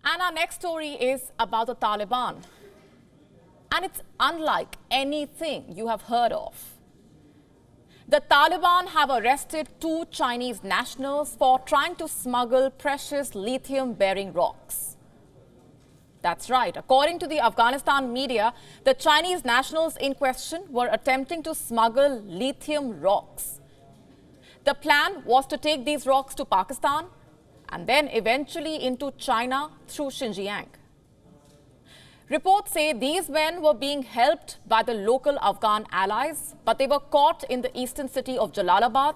And our next story is about the Taliban. And it's unlike anything you have heard of. The Taliban have arrested 2 Chinese nationals for trying to smuggle precious lithium-bearing rocks. That's right. According to the Afghanistan media, the Chinese nationals in question were attempting to smuggle lithium rocks. The plan was to take these rocks to Pakistan and then eventually into China through Xinjiang. Reports say these men were being helped by the local Afghan allies, but they were caught in the eastern city of Jalalabad.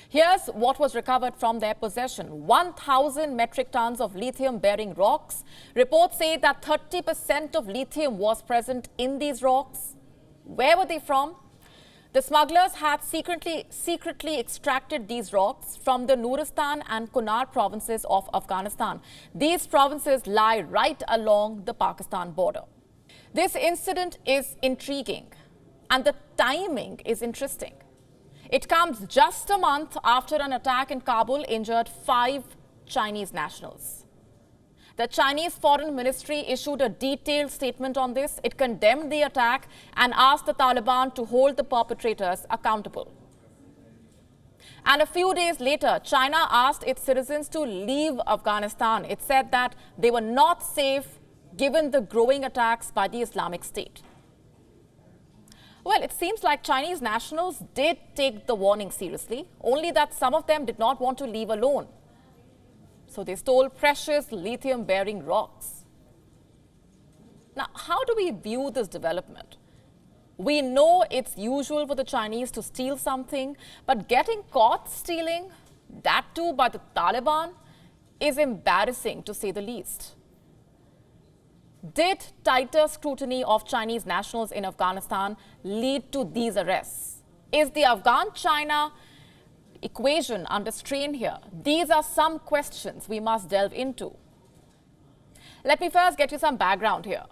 Here's what was recovered from their possession: 1,000 metric tons of lithium-bearing rocks. Reports say that 30% of lithium was present in these rocks. Where were they from? The smugglers had secretly extracted these rocks from the Nuristan and Kunar provinces of Afghanistan. These provinces lie right along the Pakistan border. This incident is intriguing, and the timing is interesting. It comes just a month after an attack in Kabul injured 5 Chinese nationals. The Chinese Foreign Ministry issued a detailed statement on this. It condemned the attack and asked the Taliban to hold the perpetrators accountable. And a few days later, China asked its citizens to leave Afghanistan. It said that they were not safe given the growing attacks by the Islamic State. Well, it seems like Chinese nationals did take the warning seriously, only that some of them did not want to leave alone. So they stole precious lithium-bearing rocks. Now, how do we view this development? We know it's usual for the Chinese to steal something, but getting caught stealing, that too by the Taliban, is embarrassing to say the least. Did tighter scrutiny of Chinese nationals in Afghanistan lead to these arrests? Is the Afghan China equation under strain here? These are some questions we must delve into. Let me first get you some background here.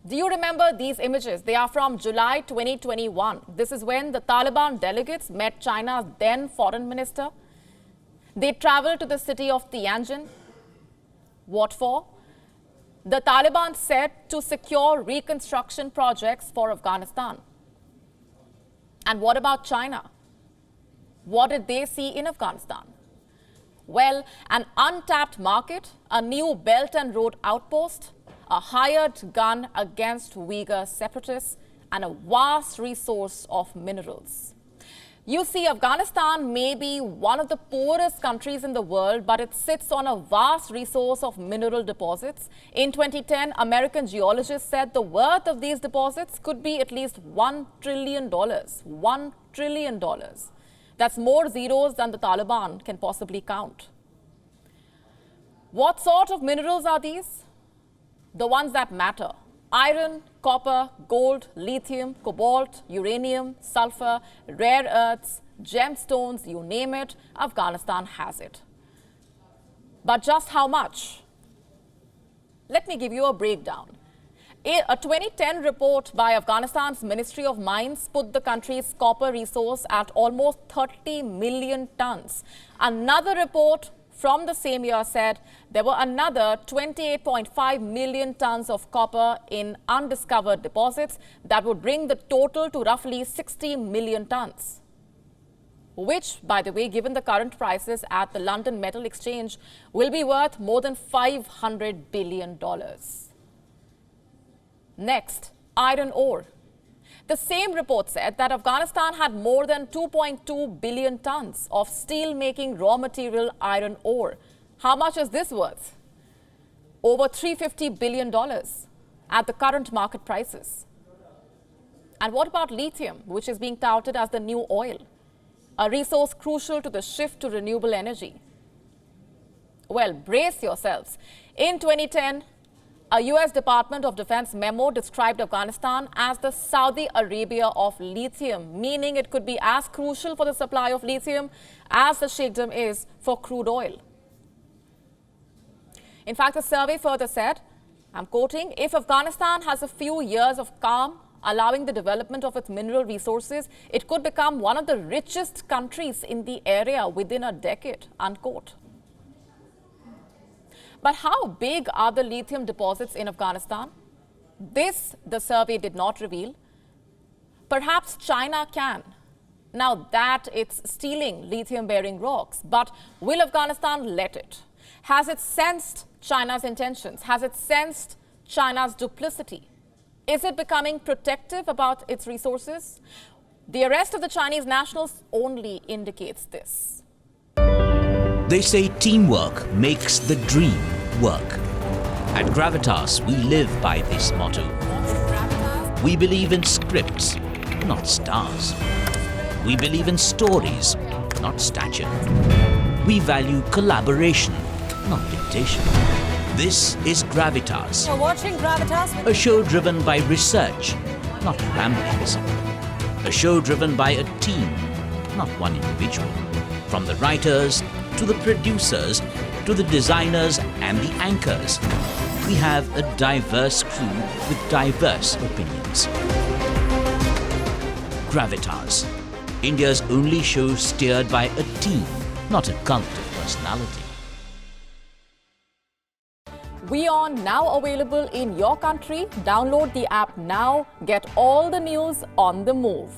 Do you remember these images? They are from July 2021. This is when the Taliban delegates met China's then foreign minister. They traveled to the city of Tianjin. What for? The Taliban said to secure reconstruction projects for Afghanistan. And what about China? What did they see in Afghanistan? Well, an untapped market, a new Belt and Road outpost, a hired gun against Uyghur separatists, and a vast resource of minerals. You see, Afghanistan may be one of the poorest countries in the world, but it sits on a vast resource of mineral deposits. In 2010, American geologists said the worth of these deposits could be at least $1 trillion. $1 trillion. That's more zeros than the Taliban can possibly count. What sort of minerals are these? The ones that matter: iron, copper, gold, lithium, cobalt, uranium, sulfur, rare earths, gemstones, you name it, Afghanistan has it. But just how much? Let me give you a breakdown. A 2010 report by Afghanistan's Ministry of Mines put the country's copper resource at almost 30 million tons. Another report from the same year said there were another 28.5 million tons of copper in undiscovered deposits. That would bring the total to roughly 60 million tons. Which, by the way, given the current prices at the London Metal Exchange, will be worth more than $500 billion. Next, iron ore. The same report said that Afghanistan had more than 2.2 billion tons of steel-making raw material iron ore. How much is this worth? Over $350 billion at the current market prices. And what about lithium, which is being touted as the new oil, a resource crucial to the shift to renewable energy? Well, brace yourselves. In 2010, a US Department of Defense memo described Afghanistan as the Saudi Arabia of lithium, meaning it could be as crucial for the supply of lithium as the Sheikhdom is for crude oil. In fact, the survey further said, I'm quoting, if Afghanistan has a few years of calm, allowing the development of its mineral resources, it could become one of the richest countries in the area within a decade, unquote. But how big are the lithium deposits in Afghanistan? This the survey did not reveal. Perhaps China can, now that it's stealing lithium-bearing rocks. But will Afghanistan let it? Has it sensed China's intentions? Has it sensed China's duplicity? Is it becoming protective about its resources? The arrest of the Chinese nationals only indicates this. They say teamwork makes the dream work. At Gravitas, we live by this motto. We believe in scripts, not stars. We believe in stories, not stature. We value collaboration, not dictation. This is Gravitas. You're watching Gravitas? A show driven by research, not ramblings. A show driven by a team, not one individual. From the writers, to the producers, to the designers and the anchors, we have a diverse crew with diverse opinions. Gravitas, India's only show steered by a team, not a cult of personality. WION now available in your country. Download the app now. Get all the news on the move.